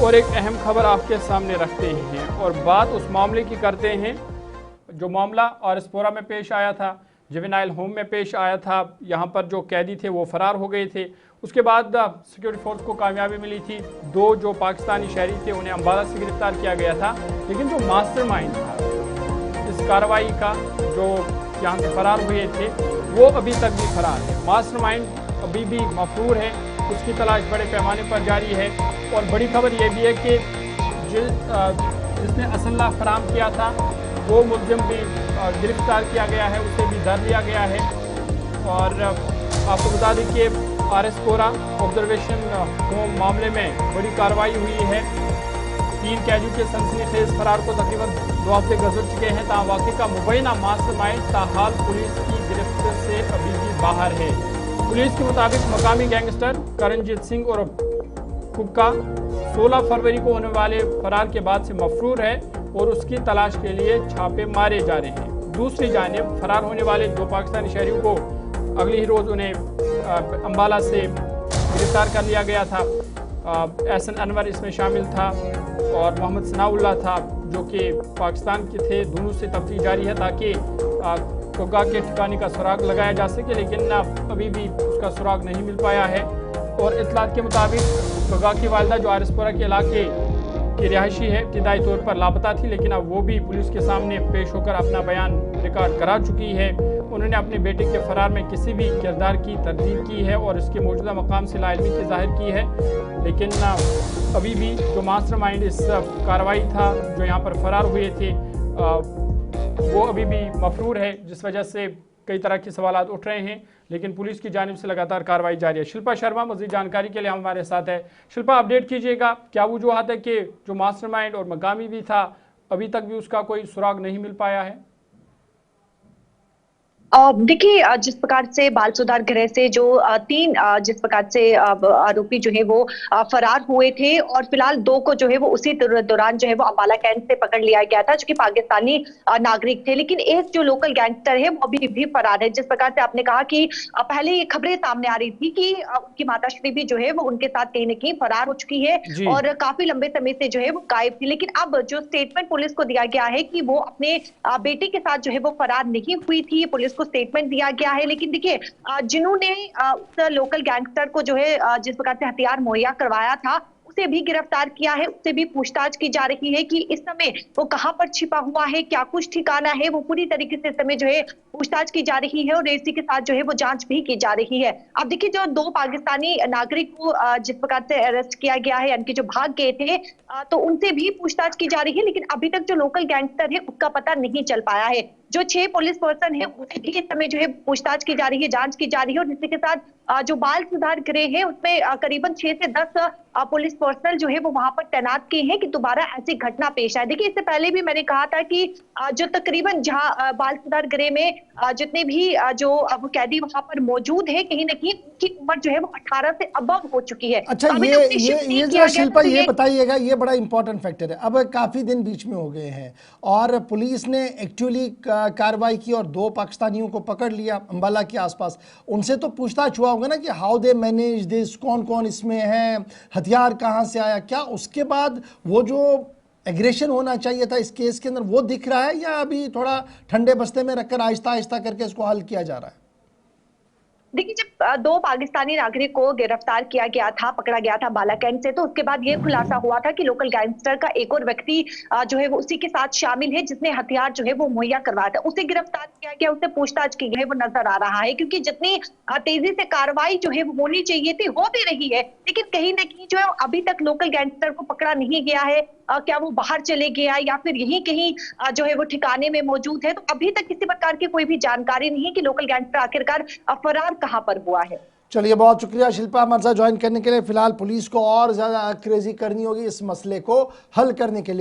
और एक अहम खबर आपके सामने रखते हैं और बात उस मामले की करते हैं जो मामला आरएसपुरा में पेश आया था, जुवेनाइल होम में पेश आया था। यहाँ पर जो कैदी थे वो फरार हो गए थे। उसके बाद सिक्योरिटी फोर्स को कामयाबी मिली थी। दो जो पाकिस्तानी शहरी थे उन्हें अम्बाला से गिरफ्तार किया गया था, लेकिन जो मास्टरमाइंड था इस कार्रवाई का, जो यहाँ से फरार हुए थे, वो अभी तक भी फरार है। मास्टरमाइंड अभी भी मफरूर है, उसकी तलाश बड़े पैमाने पर जारी है। और बड़ी खबर यह भी है कि जिसने असल्ला फराम किया था वो मुलजिम भी गिरफ्तार किया गया है, उसे भी धर लिया गया है। और आपको बता दें कि आरएसपुरा ऑब्जर्वेशन होम मामले में बड़ी कार्रवाई हुई है। 3 कैदियों के सनसनीखेज फरार को तकरीबन 2 हफ्ते गुजर चुके हैं। ताहम वाक़े का मुबैना मास्टरमाइंड ताहाल पुलिस की गिरफ्त से अभी भी बाहर है। पुलिस के मुताबिक मकामी गैंगस्टर करणजीत सिंह और कुक्का 16 फरवरी को होने वाले फरार के बाद से मफरूर है और उसकी तलाश के लिए छापे मारे जा रहे हैं। दूसरी जानिब फरार होने वाले 2 पाकिस्तानी शहरियों को अगले ही रोज़ उन्हें अम्बाला से गिरफ्तार कर लिया गया था। एहसन अनवर इसमें शामिल था और मोहम्मद सनाउल्लाह था, जो कि पाकिस्तान के थे। दोनों से तफ्तीश जारी है ताकि कुक्का के ठिकाने का सुराग लगाया जा सके, लेकिन अभी भी उसका सुराग नहीं मिल पाया है। और इत्तलात के मुताबिक कुक्का की वालिदा जो आरएसपुरा के इलाके की रिहायशी है, इब्तिदाई तौर पर लापता थी, लेकिन अब वो भी पुलिस के सामने पेश होकर अपना बयान रिकॉर्ड करा चुकी है। उन्होंने अपने बेटे के फरार में किसी भी किरदार की तरदीद की है और इसके मौजूदा मकाम से लाइलमी की जाहिर की है, लेकिन अभी भी जो मास्टरमाइंड इस कार्रवाई था, जो यहाँ पर फरार हुए थे, वो अभी भी मफरूर है, जिस वजह से कई तरह के सवाल उठ रहे हैं। लेकिन पुलिस की जानिब से लगातार कार्रवाई जारी है। शिल्पा शर्मा मज़ीद जानकारी के लिए हमारे साथ है। शिल्पा, अपडेट कीजिएगा, क्या वजूहत है कि जो मास्टरमाइंड और मकामी भी था अभी तक भी उसका कोई सुराग नहीं मिल पाया है? देखिए, जिस प्रकार से बाल सुधार गृह से जो 3 जिस प्रकार से आरोपी जो है वो फरार हुए थे और फिलहाल 2 को जो है वो उसी दौरान जो है वो अम्बाला कैंट से पकड़ लिया गया था, जो कि पाकिस्तानी नागरिक थे। लेकिन एक जो लोकल गैंगस्टर है वो अभी भी फरार है। जिस प्रकार से आपने कहा कि पहले ये खबरें सामने आ रही थी कि उनकी माताश्री भी जो है वो उनके साथ कहीं न कहीं फरार हो चुकी है और काफी लंबे समय से जो है वो गायब थी। लेकिन अब जो स्टेटमेंट पुलिस को दिया गया है कि वो अपने बेटे के साथ जो है वो फरार नहीं हुई थी, पुलिस स्टेटमेंट दिया गया है। लेकिन देखिए, जिन्होंने उस लोकल गैंगस्टर को जो है जिस प्रकार से हथियार मुहैया करवाया था, उसे भी गिरफ्तार किया है, उससे भी पूछताछ की जा रही है कि इस समय वो कहां पर छिपा हुआ है, क्या कुछ ठिकाना है। वो पूरी तरीके से इस समय जो है पूछताछ की जा रही है और इसी के साथ जो है वो जांच भी की जा रही है। अब देखिए, जो 2 पाकिस्तानी नागरिक को जिस प्रकार से अरेस्ट किया गया है, यानी कि जो भाग गए थे, तो उनसे भी पूछताछ की जा रही है। लेकिन अभी तक जो लोकल गैंगस्टर है उसका पता नहीं चल पाया है। जो 6 पुलिस पर्सन है उन्हें भी इस समय जो है पूछताछ की जा रही है, जांच की जा रही है। और इसी के साथ जो बाल सुधार गृह है उसमें करीबन 6 से 10 पुलिस पर्सनल जो है वो वहां पर तैनात किए हैं कि दोबारा ऐसी घटना पेश आए। देखिए, इससे पहले भी मैंने कहा था कि जो तकरीबन जहां बाल सुधार गृह में जितने भी जो कैदी वहां पर मौजूद है, कहीं ना कहीं उनकी उम्र जो है वो 18 से अबव हो चुकी है। अच्छा, ये जो शिल्पा ये बताइएगा, ये बड़ा इंपॉर्टेंट फैक्टर है। अब काफी दिन बीच में हो गए हैं और पुलिस ने एक्चुअली कार्रवाई की और 2 पाकिस्तानियों को पकड़ लिया अम्बाला के आसपास। उनसे तो पूछताछ हुआ होगा ना कि हाउ दे मैनेज दिस, कौन कौन इसमें है, हथियार कहां से आया, क्या उसके बाद वो जो एग्रेशन होना चाहिए था इस केस के अंदर वो दिख रहा है, या अभी थोड़ा ठंडे बस्ते में रखकर आहिस्ता आहिस्ता करके इसको हल किया जा रहा है? देखिए, जब 2 पाकिस्तानी नागरिक को गिरफ्तार किया गया था, पकड़ा गया था बाला कैंट से, तो उसके बाद ये खुलासा हुआ था कि लोकल गैंगस्टर का एक और व्यक्ति जो है वो उसी के साथ शामिल है, जिसने हथियार जो है वो मुहैया करवाया था। उसे गिरफ्तार किया गया, उससे पूछताछ की गई, वो नजर आ रहा है। क्योंकि जितनी तेजी से कार्रवाई जो है वो होनी चाहिए थी, हो भी रही है, लेकिन कहीं ना कहीं जो है अभी तक लोकल गैंगस्टर को पकड़ा नहीं गया है। क्या वो बाहर चले गया या फिर यहीं कहीं जो है वो ठिकाने में मौजूद है, तो अभी तक किसी प्रकार की कोई भी जानकारी नहीं है कि लोकल गैंगस्टर आखिरकार फरार कहां पर हुआ है। चलिए, बहुत शुक्रिया शिल्पा हमारे साथ ज्वाइन करने के लिए। फिलहाल पुलिस को और ज्यादा क्रेजी करनी होगी इस मसले को हल करने के लिए।